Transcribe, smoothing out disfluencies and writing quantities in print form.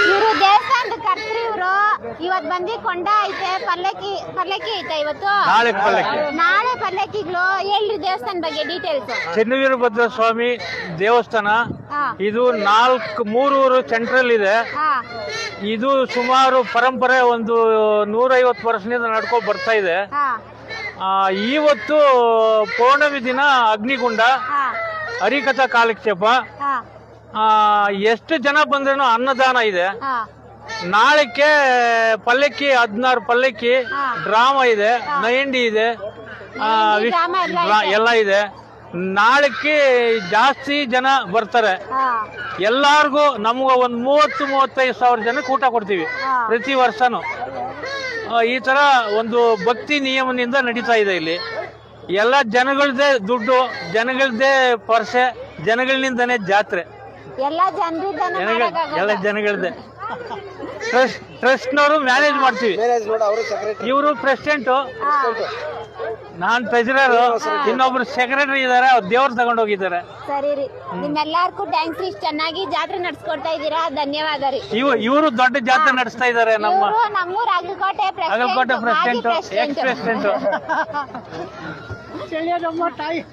ಇವರು ದೇವಸ್ಥಾನದ ಕರ್ತೃ ಇವರು. ಇವತ್ ಬಂದಿ ಕೊಂಡ ಐತೆ, ಪಲ್ಲಕ್ಕಿ ಐತೆ ಇವತ್ತು, ನಾಳೆ ಪಲ್ಲಕ್ಕಿಗಳು. ಹೇಳ್ರಿ ದೇವಸ್ಥಾನ ಬಗ್ಗೆ ಡೀಟೇಲ್ಸ್. ಚೆನ್ನವೀರಭದ್ರ ಸ್ವಾಮಿ ದೇವಸ್ಥಾನ ಇದು 3 ಸೆಂಟ್ರಲ್ ಇದೆ. ಇದು ಸುಮಾರು ಪರಂಪರೆ ಒಂದು 150 ವರ್ಷದಿಂದ ನಡ್ಕೊಂಡು ಬರ್ತಾ ಇದೆ. ಇವತ್ತು ಪೌರ್ಣಮಿ ದಿನ ಅಗ್ನಿಗುಂಡ, ಹರಿಕಥಾ ಕಾಲಕ್ಷೇಪ, ಎಷ್ಟು ಜನ ಬಂದ್ರೂ ಅನ್ನದಾನ ಇದೆ. ನಾಳೆಗೆ ಪಲ್ಲಕ್ಕಿ 16 ಪಲ್ಲಕ್ಕಿ, ಡ್ರಾಮಾ ಇದೆ, ನೈಂಡಿ ಇದೆ, ಎಲ್ಲ ಇದೆ. ನಾಳೆಗೆ ಜಾಸ್ತಿ ಜನ ಬರ್ತಾರೆ. ಎಲ್ಲಾರ್ಗು ನಮ್ಗ ಒಂದ್ 30-35 ಸಾವಿರ ಜನಕ್ಕೆ ಊಟ ಕೊಡ್ತೀವಿ ಪ್ರತಿ ವರ್ಷನೂ. ಈ ತರ ಒಂದು ಭಕ್ತಿ ನಿಯಮದಿಂದ ನಡೀತಾ ಇದೆ ಇಲ್ಲಿ. ಎಲ್ಲ ಜನಗಳದೇ ದುಡ್ಡು, ಜನಗಳದೇ ಪರ್ಸೆ, ಜನಗಳಿಂದನೇ ಜಾತ್ರೆ, ಎಲ್ಲ ಜನಗಳದೇ. ಟ್ರಸ್ಟ್ನವರು ಮ್ಯಾನೇಜ್ ಮಾಡ್ತೀವಿ. ಇವರು ಪ್ರೆಸಿಡೆಂಟ್, ನಾನ್ ಟ್ರೆಜರರ್, ಇನ್ನೊಬ್ರು ಸೆಕ್ರೆಟರಿ ಇದಾರೆ, ಅವ್ರು ದೇವ್ರು ತಗೊಂಡ್ ಹೋಗಿದ್ದಾರೆ. ಸರಿ ರೀ, ನಿಮ್ಮೆಲ್ಲರಿಗೂ ಥ್ಯಾಂಕ್ಸ್ ರೀ. ಚೆನ್ನಾಗಿ ಜಾತ್ರೆ ನಡ್ಸ್ಕೊಡ್ತಾ ಇದ್ದೀರಾ, ಧನ್ಯವಾದ ರೀ. ಇವರು ದೊಡ್ಡ ಜಾತ್ರೆ ನಡೆಸ್ತಾ ಇದ್ದಾರೆ. ನಮ್ಮೂರು ಅಗಲಕೋಟೆ ಪ್ರೆಸಿಡೆಂಟ್, ಎಕ್ಸ್ ಪ್ರೆಸಿಡೆಂಟ್.